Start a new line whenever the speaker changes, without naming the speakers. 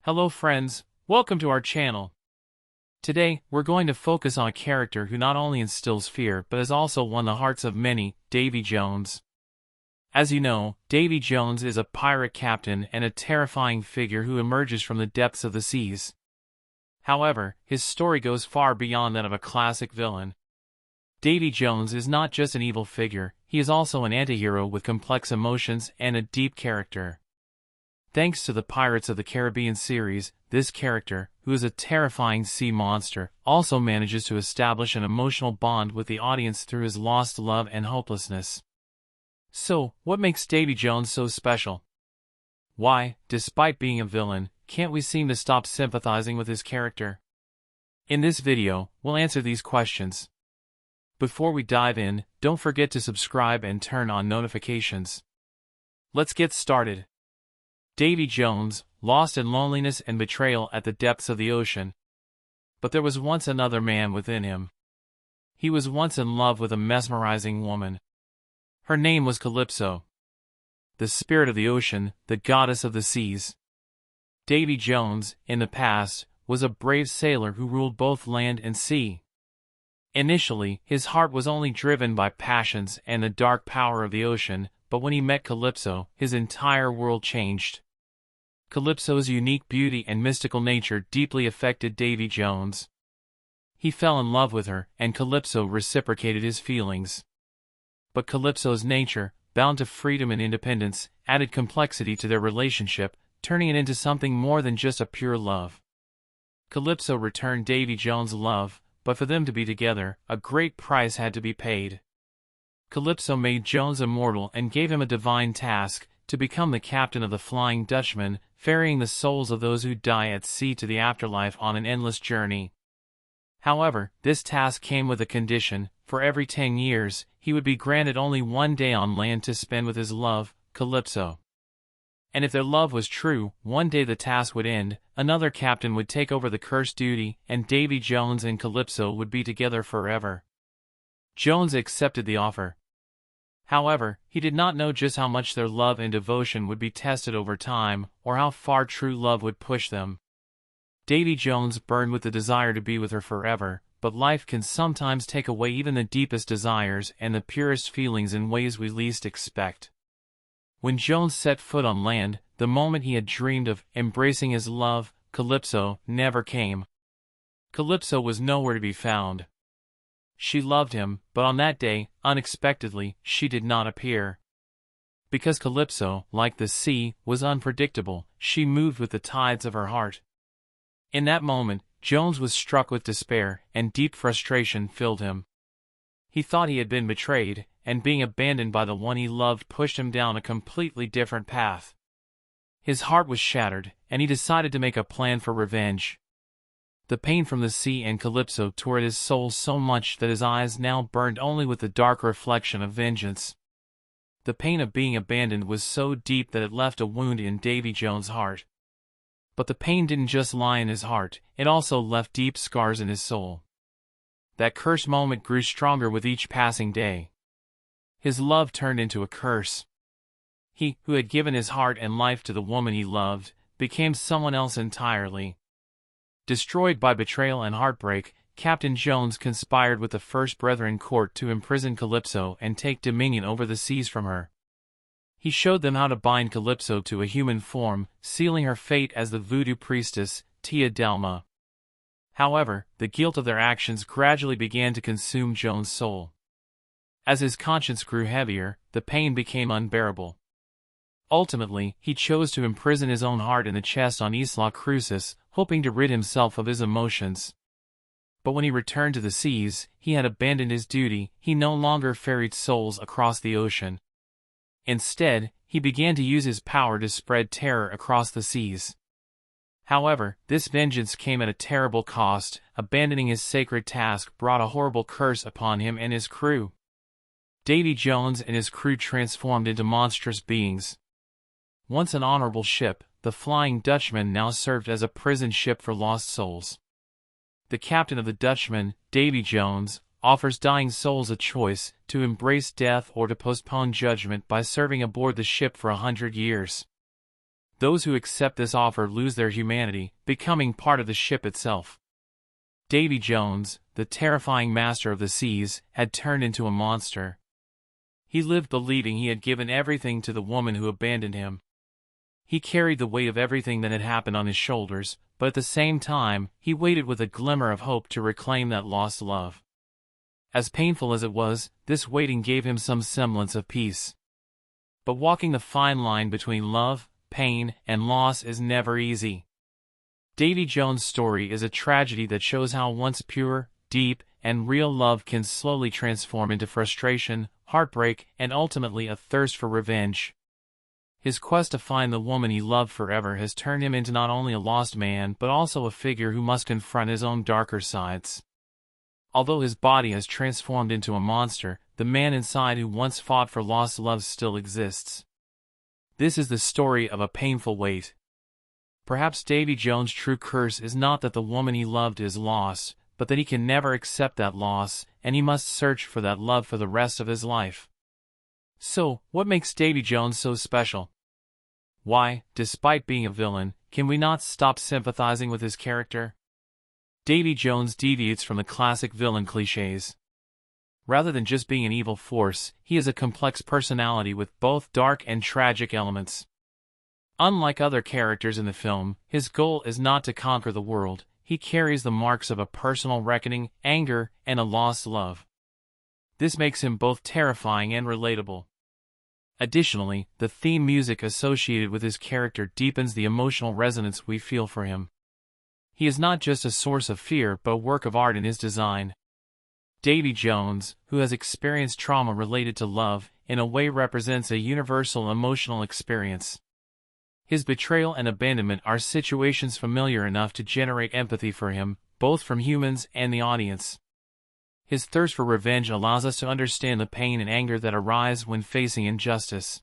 Hello friends, welcome to our channel. Today, we're going to focus on a character who not only instills fear but has also won the hearts of many, Davy Jones. As you know, Davy Jones is a pirate captain and a terrifying figure who emerges from the depths of the seas. However, his story goes far beyond that of a classic villain. Davy Jones is not just an evil figure, he is also an antihero with complex emotions and a deep character. Thanks to the Pirates of the Caribbean series, this character, who is a terrifying sea monster, also manages to establish an emotional bond with the audience through his lost love and hopelessness. So, what makes Davy Jones so special? Why, despite being a villain, can't we seem to stop sympathizing with his character? In this video, we'll answer these questions. Before we dive in, don't forget to subscribe and turn on notifications. Let's get started. Davy Jones, lost in loneliness and betrayal at the depths of the ocean. But there was once another man within him. He was once in love with a mesmerizing woman. Her name was Calypso, the spirit of the ocean, the goddess of the seas. Davy Jones, in the past, was a brave sailor who ruled both land and sea. Initially, his heart was only driven by passions and the dark power of the ocean, but when he met Calypso, his entire world changed. Calypso's unique beauty and mystical nature deeply affected Davy Jones. He fell in love with her, and Calypso reciprocated his feelings. But Calypso's nature, bound to freedom and independence, added complexity to their relationship, turning it into something more than just a pure love. Calypso returned Davy Jones' love, but for them to be together, a great price had to be paid. Calypso made Jones immortal and gave him a divine task, to become the captain of the Flying Dutchman, ferrying the souls of those who die at sea to the afterlife on an endless journey. However, this task came with a condition: for every 10 years, he would be granted only one day on land to spend with his love, Calypso. And if their love was true, one day the task would end, another captain would take over the cursed duty, and Davy Jones and Calypso would be together forever. Jones accepted the offer. However, he did not know just how much their love and devotion would be tested over time, or how far true love would push them. Davy Jones burned with the desire to be with her forever, but life can sometimes take away even the deepest desires and the purest feelings in ways we least expect. When Jones set foot on land, the moment he had dreamed of embracing his love, Calypso, never came. Calypso was nowhere to be found. She loved him, but on that day, unexpectedly, she did not appear. Because Calypso, like the sea, was unpredictable, she moved with the tides of her heart. In that moment, Jones was struck with despair, and deep frustration filled him. He thought he had been betrayed, and being abandoned by the one he loved pushed him down a completely different path. His heart was shattered, and he decided to make a plan for revenge. The pain from the sea and Calypso tore at his soul so much that his eyes now burned only with the dark reflection of vengeance. The pain of being abandoned was so deep that it left a wound in Davy Jones' heart. But the pain didn't just lie in his heart, it also left deep scars in his soul. That cursed moment grew stronger with each passing day. His love turned into a curse. He, who had given his heart and life to the woman he loved, became someone else entirely. Destroyed by betrayal and heartbreak, Captain Jones conspired with the First Brethren Court to imprison Calypso and take dominion over the seas from her. He showed them how to bind Calypso to a human form, sealing her fate as the voodoo priestess, Tia Dalma. However, the guilt of their actions gradually began to consume Jones' soul. As his conscience grew heavier, the pain became unbearable. Ultimately, he chose to imprison his own heart in the chest on Isla Crucis, hoping to rid himself of his emotions. But when he returned to the seas, he had abandoned his duty. He no longer ferried souls across the ocean. Instead, he began to use his power to spread terror across the seas. However, this vengeance came at a terrible cost. Abandoning his sacred task brought a horrible curse upon him and his crew. Davy Jones and his crew transformed into monstrous beings. Once an honorable ship, the Flying Dutchman now served as a prison ship for lost souls. The captain of the Dutchman, Davy Jones, offers dying souls a choice: to embrace death or to postpone judgment by serving aboard the ship for 100 years. Those who accept this offer lose their humanity, becoming part of the ship itself. Davy Jones, the terrifying master of the seas, had turned into a monster. He lived believing he had given everything to the woman who abandoned him. He carried the weight of everything that had happened on his shoulders, but at the same time, he waited with a glimmer of hope to reclaim that lost love. As painful as it was, this waiting gave him some semblance of peace. But walking the fine line between love, pain, and loss is never easy. Davy Jones' story is a tragedy that shows how once pure, deep, and real love can slowly transform into frustration, heartbreak, and ultimately a thirst for revenge. His quest to find the woman he loved forever has turned him into not only a lost man but also a figure who must confront his own darker sides. Although his body has transformed into a monster, the man inside who once fought for lost love still exists. This is the story of a painful wait. Perhaps Davy Jones' true curse is not that the woman he loved is lost, but that he can never accept that loss, and he must search for that love for the rest of his life. So, what makes Davy Jones so special? Why, despite being a villain, can we not stop sympathizing with his character? Davy Jones deviates from the classic villain cliches. Rather than just being an evil force, he is a complex personality with both dark and tragic elements. Unlike other characters in the film, his goal is not to conquer the world. He carries the marks of a personal reckoning, anger, and a lost love. This makes him both terrifying and relatable. Additionally, the theme music associated with his character deepens the emotional resonance we feel for him. He is not just a source of fear but a work of art in his design. Davy Jones, who has experienced trauma related to love, in a way represents a universal emotional experience. His betrayal and abandonment are situations familiar enough to generate empathy for him, both from humans and the audience. His thirst for revenge allows us to understand the pain and anger that arise when facing injustice.